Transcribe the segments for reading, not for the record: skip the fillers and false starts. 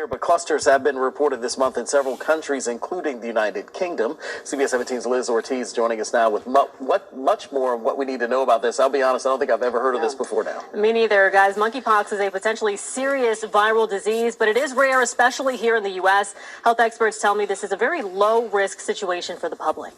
but clusters have been reported this month in several countries, including the United Kingdom. CBS 17's Liz Ortiz joining us now with much more of what we need to know about this. I'll be honest, I don't think I've ever heard of this before now. Me neither, guys. Monkeypox is a potentially serious viral disease, but it is rare, especially here in the U.S. Health experts tell me this is a very low-risk situation for the public.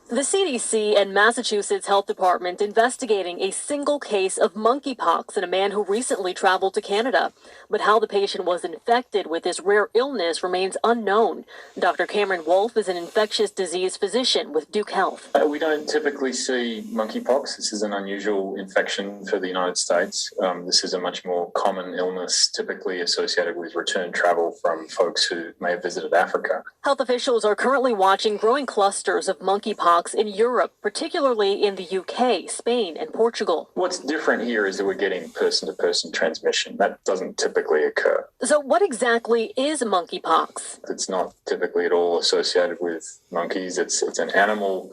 The CDC and Massachusetts Health Department investigating a single case of monkeypox in a man who recently traveled to Canada. But how the patient was infected with this rare illness remains unknown. Dr. Cameron Wolfe is an infectious disease physician with Duke Health. We don't typically see monkeypox. This is an unusual infection for the United States. This is a much more common illness typically associated with return travel from folks who may have visited Africa. Health officials are currently watching growing clusters of monkeypox in Europe, particularly in the UK, Spain, and Portugal. What's different here is that we're getting person-to-person transmission. That doesn't typically occur. So what exactly is monkeypox? It's not typically at all associated with monkeys. It's an animal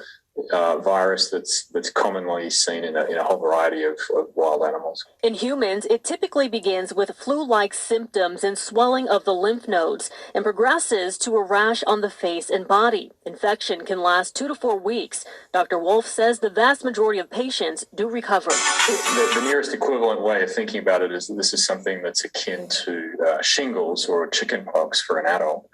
virus that's commonly seen in a whole variety of wild animals. In humans, it typically begins with flu-like symptoms and swelling of the lymph nodes and progresses to a rash on the face and body. Infection can last 2 to 4 weeks. Dr. Wolfe says the vast majority of patients do recover. The nearest equivalent way of thinking about it is that this is something that's akin to shingles or chickenpox for an adult.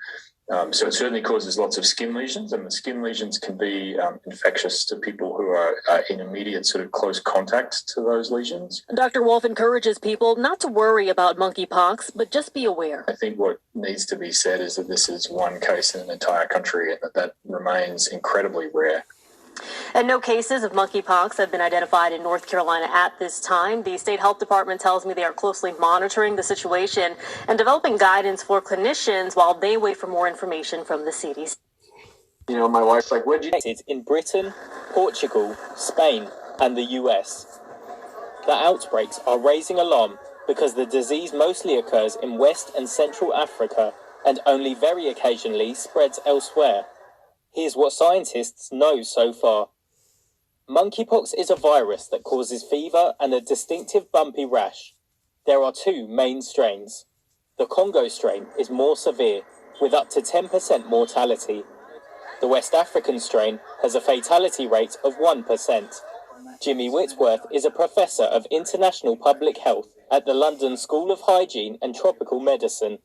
So it certainly causes lots of skin lesions, and the skin lesions can be infectious to people who are in immediate sort of close contact to those lesions. Dr. Wolfe encourages people not to worry about monkeypox, but just be aware. I think what needs to be said is that this is one case in an entire country, and that remains incredibly rare. And no cases of monkeypox have been identified in North Carolina at this time. The state health department tells me they are closely monitoring the situation and developing guidance for clinicians while they wait for more information from the CDC. You know, my wife's like, where'd you... In Britain, Portugal, Spain, and the US. The outbreaks are raising alarm because the disease mostly occurs in West and Central Africa and only very occasionally spreads elsewhere. Here's what scientists know so far. Monkeypox is a virus that causes fever and a distinctive bumpy rash. There are 2 main strains. The Congo strain is more severe, with up to 10% mortality. The West African strain has a fatality rate of 1%. Jimmy Whitworth is a professor of international public health at the London School of Hygiene and Tropical Medicine.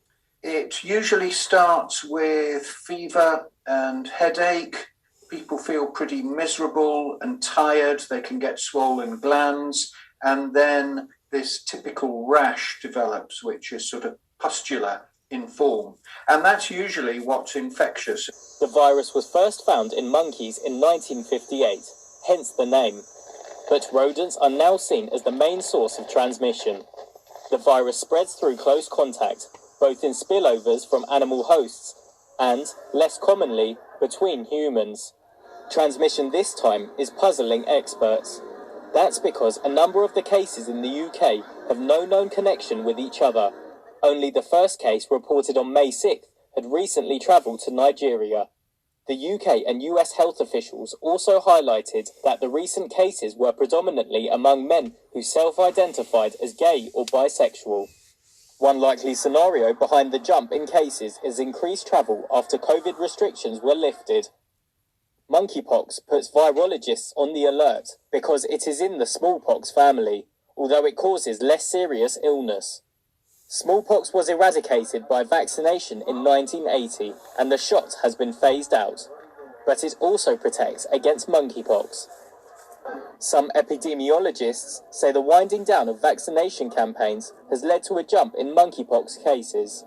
It usually starts with fever and headache. People feel pretty miserable and tired. They can get swollen glands. And then this typical rash develops, which is sort of pustular in form. And that's usually what's infectious. The virus was first found in monkeys in 1958, hence the name. But rodents are now seen as the main source of transmission. The virus spreads through close contact, both in spillovers from animal hosts and, less commonly, between humans. Transmission this time is puzzling experts. That's because a number of the cases in the UK have no known connection with each other. Only the first case, reported on May 6th, had recently travelled to Nigeria. The UK and US health officials also highlighted that the recent cases were predominantly among men who self-identified as gay or bisexual. One likely scenario behind the jump in cases is increased travel after COVID restrictions were lifted. Monkeypox puts virologists on the alert because it is in the smallpox family, although it causes less serious illness. Smallpox was eradicated by vaccination in 1980 and the shot has been phased out, but it also protects against monkeypox. Some epidemiologists say the winding down of vaccination campaigns has led to a jump in monkeypox cases.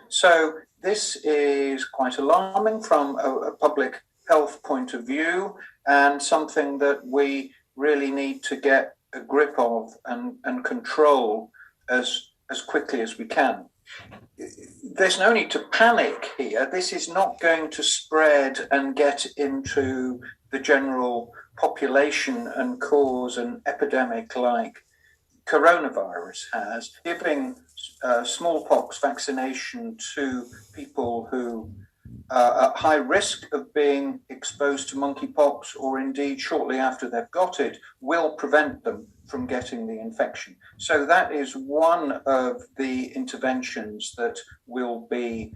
So this is quite alarming from a public health point of view, and something that we really need to get a grip of and control as quickly as we can. There's no need to panic here. This is not going to spread and get into the general population and cause an epidemic like coronavirus has. Giving smallpox vaccination to people who are at high risk of being exposed to monkeypox, or indeed shortly after they've got it, will prevent them from getting the infection. So that is one of the interventions that will be